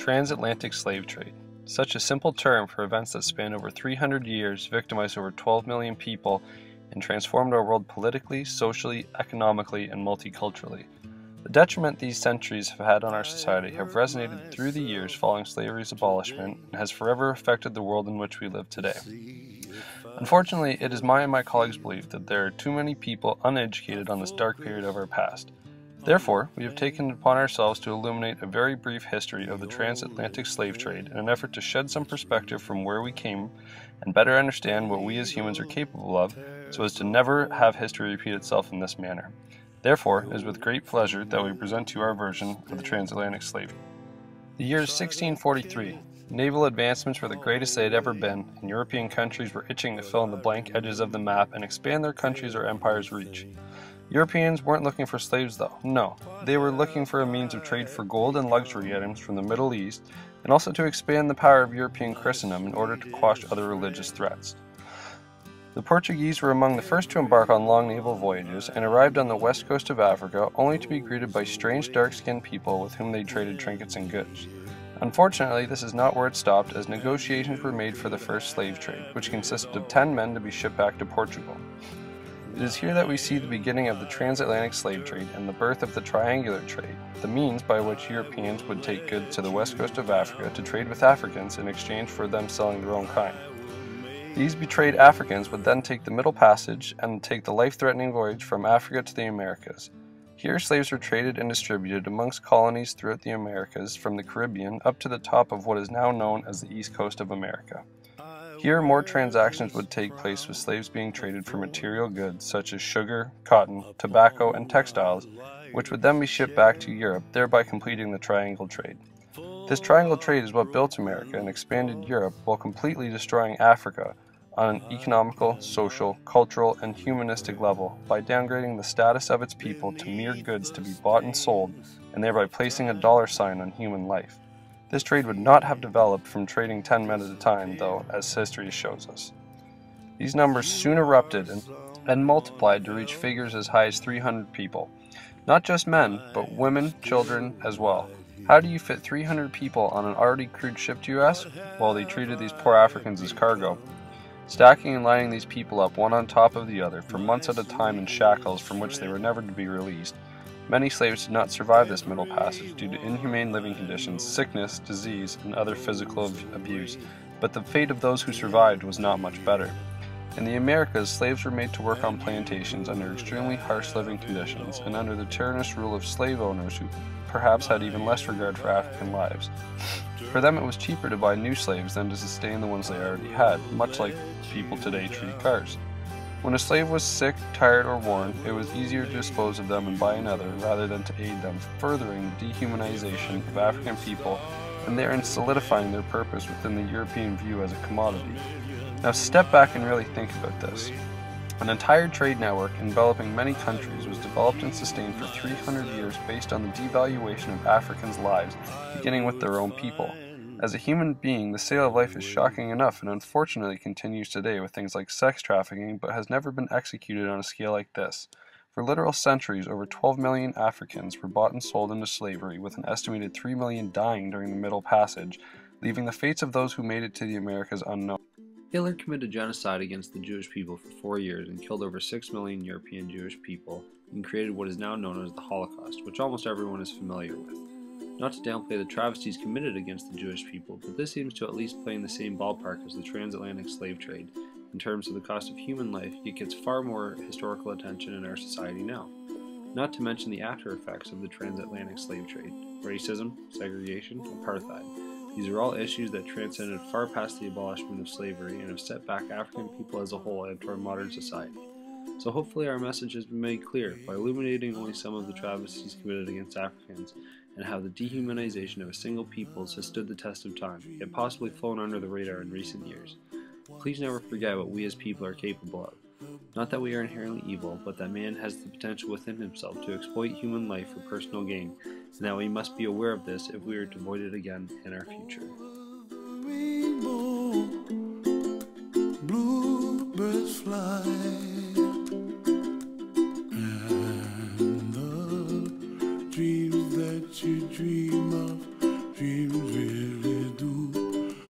transatlantic slave trade. Such a simple term for events that span over 300 years, victimized over 12 million people, and transformed our world politically, socially, economically, and multiculturally. The detriment these centuries have had on our society have resonated through the years following slavery's abolishment and has forever affected the world in which we live today. Unfortunately, it is my and my colleagues' belief that there are too many people uneducated on this dark period of our past. Therefore, we have taken it upon ourselves to illuminate a very brief history of the transatlantic slave trade in an effort to shed some perspective from where we came and better understand what we as humans are capable of, so as to never have history repeat itself in this manner. Therefore, it is with great pleasure that we present to you our version of the transatlantic slave trade. The year is 1643. Naval advancements were the greatest they had ever been, and European countries were itching to fill in the blank edges of the map and expand their countries' or empires' reach. Europeans weren't looking for slaves though, no. They were looking for a means of trade for gold and luxury items from the Middle East, and also to expand the power of European Christendom in order to quash other religious threats. The Portuguese were among the first to embark on long naval voyages and arrived on the west coast of Africa only to be greeted by strange dark-skinned people with whom they traded trinkets and goods. Unfortunately, this is not where it stopped, as negotiations were made for the first slave trade, which consisted of 10 men to be shipped back to Portugal. It is here that we see the beginning of the transatlantic slave trade and the birth of the triangular trade, the means by which Europeans would take goods to the west coast of Africa to trade with Africans in exchange for them selling their own kind. These betrayed Africans would then take the Middle Passage and take the life-threatening voyage from Africa to the Americas. Here slaves were traded and distributed amongst colonies throughout the Americas from the Caribbean up to the top of what is now known as the east coast of America. Here, more transactions would take place with slaves being traded for material goods such as sugar, cotton, tobacco, and textiles, which would then be shipped back to Europe, thereby completing the triangle trade. This triangle trade is what built America and expanded Europe while completely destroying Africa on an economical, social, cultural, and humanistic level by downgrading the status of its people to mere goods to be bought and sold, and thereby placing a dollar sign on human life. This trade would not have developed from trading 10 men at a time, though, as history shows us. These numbers soon erupted and multiplied to reach figures as high as 300 people. Not just men, but women, children as well. How do you fit 300 people on an already crewed ship, do you ask? Well, they treated these poor Africans as cargo. Stacking and lining these people up one on top of the other for months at a time in shackles from which they were never to be released. Many slaves did not survive this Middle Passage due to inhumane living conditions, sickness, disease, and other physical abuse, but the fate of those who survived was not much better. In the Americas, slaves were made to work on plantations under extremely harsh living conditions and under the tyrannous rule of slave owners who perhaps had even less regard for African lives. For them, it was cheaper to buy new slaves than to sustain the ones they already had, much like people today treat cars. When a slave was sick, tired, or worn, it was easier to dispose of them and buy another rather than to aid them, furthering the dehumanization of African people and therein solidifying their purpose within the European view as a commodity. Now step back and really think about this. An entire trade network enveloping many countries was developed and sustained for 300 years based on the devaluation of Africans' lives, beginning with their own people. As a human being, the sale of life is shocking enough and unfortunately continues today with things like sex trafficking, but has never been executed on a scale like this. For literal centuries, over 12 million Africans were bought and sold into slavery, with an estimated 3 million dying during the Middle Passage, leaving the fates of those who made it to the Americas unknown. Hitler committed genocide against the Jewish people for 4 years and killed over 6 million European Jewish people and created what is now known as the Holocaust, which almost everyone is familiar with. Not to downplay the travesties committed against the Jewish people, but this seems to at least play in the same ballpark as the transatlantic slave trade. In terms of the cost of human life, it gets far more historical attention in our society now. Not to mention the after effects of the transatlantic slave trade: racism, segregation, apartheid. These are all issues that transcended far past the abolishment of slavery and have set back African people as a whole into our modern society. So hopefully our message has been made clear by illuminating only some of the travesties committed against Africans and how the dehumanization of a single people has stood the test of time, yet possibly flown under the radar in recent years. Please never forget what we as people are capable of. Not that we are inherently evil, but that man has the potential within himself to exploit human life for personal gain, and that we must be aware of this if we are to avoid it again in our future. Rainbow, bluebirds fly, and the dreams that you dream of, dreams